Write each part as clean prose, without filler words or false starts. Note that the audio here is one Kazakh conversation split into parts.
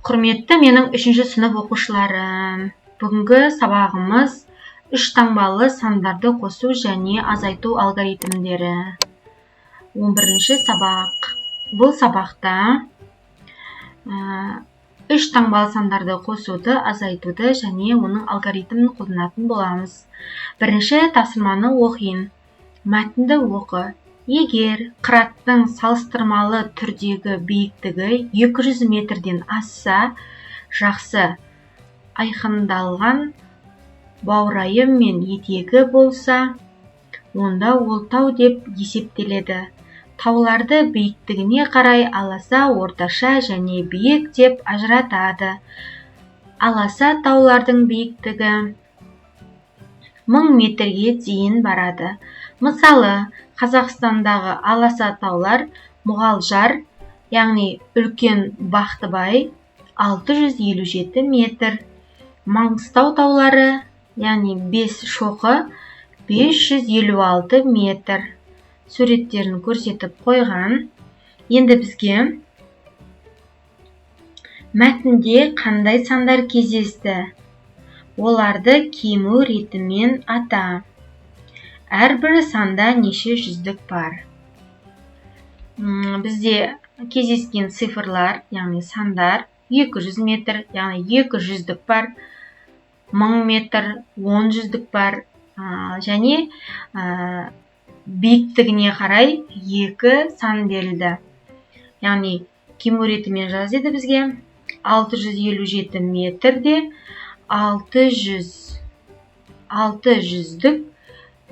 Құрметті менің 3-ші сынып оқушыларым, бүгінгі сабағымыз үш таңбалы сандарды қосу және азайту алгоритмдері. 11-ші сабақ. Бұл сабақта үш таңбалы сандарды қосуды, азайтуды және оның алгоритмін қолданатын боламыз. Бірінші тапсырманы оқиын. Мәтінді оқы. Егер қыраттың салыстырмалы түрдегі биіктігі 200 метрден асса, жақсы айқындалған баурайы мен етегі болса, онда ол тау деп есептеледі. Тауларды биіктігіне қарай аласа, орташа және биік деп ажыратады. Аласа таулардың биіктігі 1000 метрге дейін барады. Мысалы, Қазақстандағы аласа таулар Мұғалжар, яғни үлкен Бақтыбай 657 метр. Маңғыстау таулары, яғни Бесшоқы 556 метр. Суреттерін көрсетіп қойған. Енді бізге мәтінде қандай сандар кездесті? Оларды кему ретімен ата. Әрбір санда неше жүздік бар? Бізде кездескен цифрлар, яғни сандар 200 метр, яғни 200-дік бар, 1000 метр, 10 жүздік бар, және биіктігіне қарай 2 сан берілді. Яғни кему ретімен жаз еді бізге 657 метрде 600-дік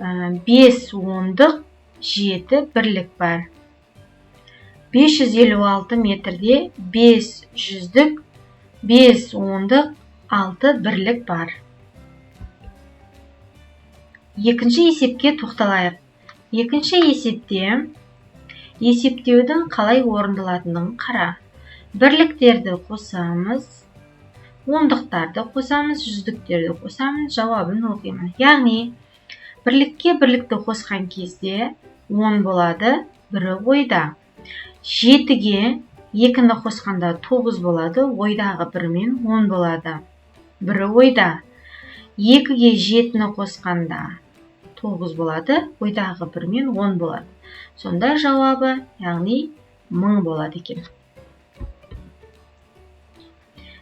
5 ондық 7 бірлік бар. 556 метрде 500-дік 5 ондық 6 бірлік бар. Екінші есепке тоқталайық. Екінші есепте есептеудің қалай орындалатынын қара. Бірліктерді қосамыз, ондықтарды қосамыз, жүздіктерді қосамыз, жауабын оқимын. Яғни, бірлікке бірлікті қосқан кезде 10 болады, бірі ойда. 7-ге 2-ні қосқанда 9 болады, ойдағы 1-мен 10 болады. Бірі ойда. 2-ге 7-ні қосқанда 9 болады, ойдағы 1-мен 10 болады. Сонда жауабы, яғни 1000 болады екен.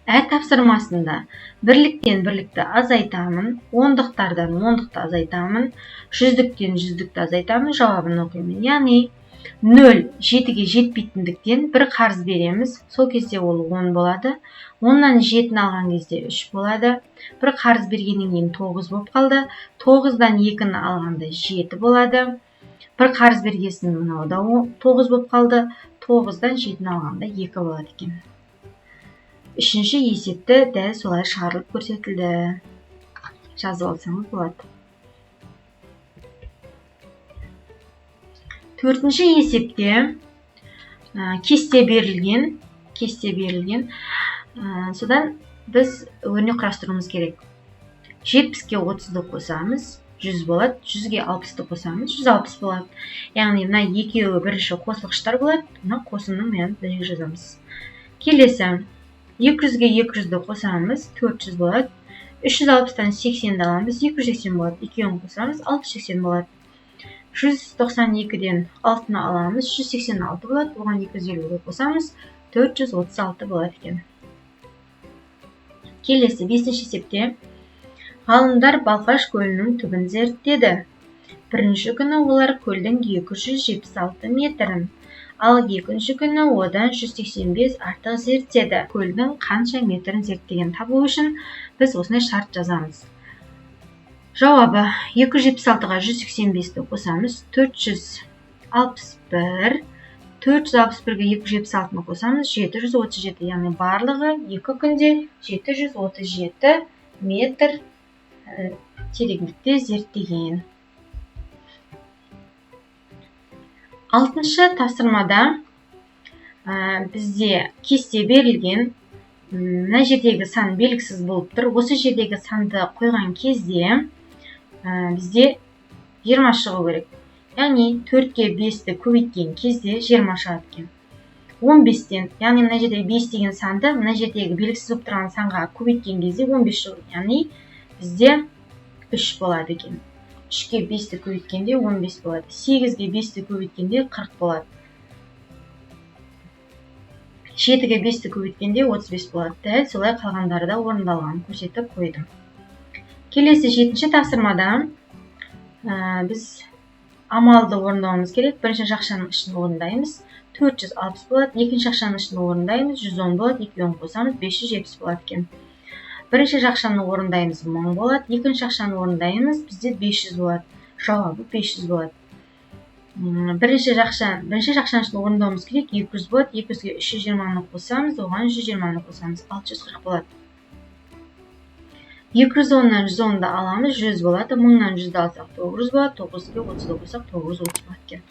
Тапсырмасында бірліктен бірлікті азайтамын, ондықтардан ондықты азайтамын, жүздіктен жүздікті азайтамын, жауабын оқимын. Яғни 0 7-ге жетпейтіндіктен бір қарыз береміз, сол кезде ол 10 болады. 10-нан 7-ні алған кезде 3 болады. Бір қарыз бергеннен кейін 9 болып қалды. 9-дан 2-ні алғанда 7 болады. Бір қарыз бергесін мынауда 9 болып қалды. 9-дан 7-ні алғанда 2 болады екен. Үшінші есепті дәл солай шығарылып көрсетілді. Жазып алсаңыз болады. Төртінші есепте кесте берілген. Содан біз өрнек құрастыруымыз керек. 70-ге 30-ды қосамыз, 100 болады. 100-ге 60-ды қосамыз, 160 болады. Яғни, мына екеуі бірінші қосылғыштар болады. Мына қосымның мәнін бірге жазамыз. Келесі, 200-ге 200-ді қосамыз, 400 болады. 360-тан 80-ді аламыз, 280 болады. Екеуін қосамыз, 680 болады. 192-ден 6-ны аламыз, 186 болады. Оған 250-ді қосамыз, 436 болады екен. Келесі, 5-ші есепте ғалымдар Балқаш көлінің түбін зерттеді. Бірінші күні олар көлдің 276 метрін, ал екінші күні одан 185 артық зерттеді. Көлдің қанша метрін зерттеген табу үшін біз осындай шарт жазамыз. Жауабы 276-ға 185-ді қосамыз, 461, 461-ге 276-ны қосамыз, 737, яғни барлығы 2 күнде 737 метр тереңдікте зерттеген. 6-шы тапсырмада бізде кесте берілген. Мына жердегі сан белгісіз болып тұр. Осы жердегі санды қойған кезде бізде 20 шығу керек. Яғни 4-ге 5-ті көбейткен кезде 20 шығады екен. 15-тен, яғни мына жердегі 5 деген санды мына жердегі белгісіз болып тұрған санға көбейткен кезде 15 шығады. Яғни бізде 3 болады екен. 3-ке 5-ті көбейткенде 15 болады. 8-ге 5-ті көбейткенде 40 болады. 7-ге 5-ті көбейткенде 35 болады. Дәл солай қалғандары да орындалғанын көрсетіп қойдым. Келесі 7-ші тапсырмада біз амалды орындауымыз керек. Бірінші жақшаның ішін орындаймыз. 460 болады. Екінші жақшаның ішін орындаймыз. 110 болады. 2-ні қосамыз 570 болады екен. Бірінші жақшаны орындаймыз, 1000 болады. Екінші жақшаны орындаймыз, бізде 500 болады. Жауабы 500 болады. Бірінші жақшаны үшін орындауымыз керек, 200 болады. 200-ге 320-ны қосамыз, оған 120-ны қосамыз, 640 болады. 210-нан 110-ды аламыз, 100 болады. 1000-нан 100-ді алсақ 900 болады. 900-ге 30-ды қосақ 930 болады екен.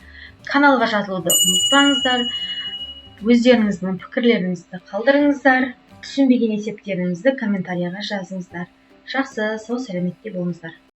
Каналға жазылуды ұмытпаңыздар. Өздеріңіздің пікірлеріңізді қалдырыңыздар. Түсінбеген есептеріңізді комментарияға жазыңыздар. Жақсы, сау сәлеметте болыңыздар.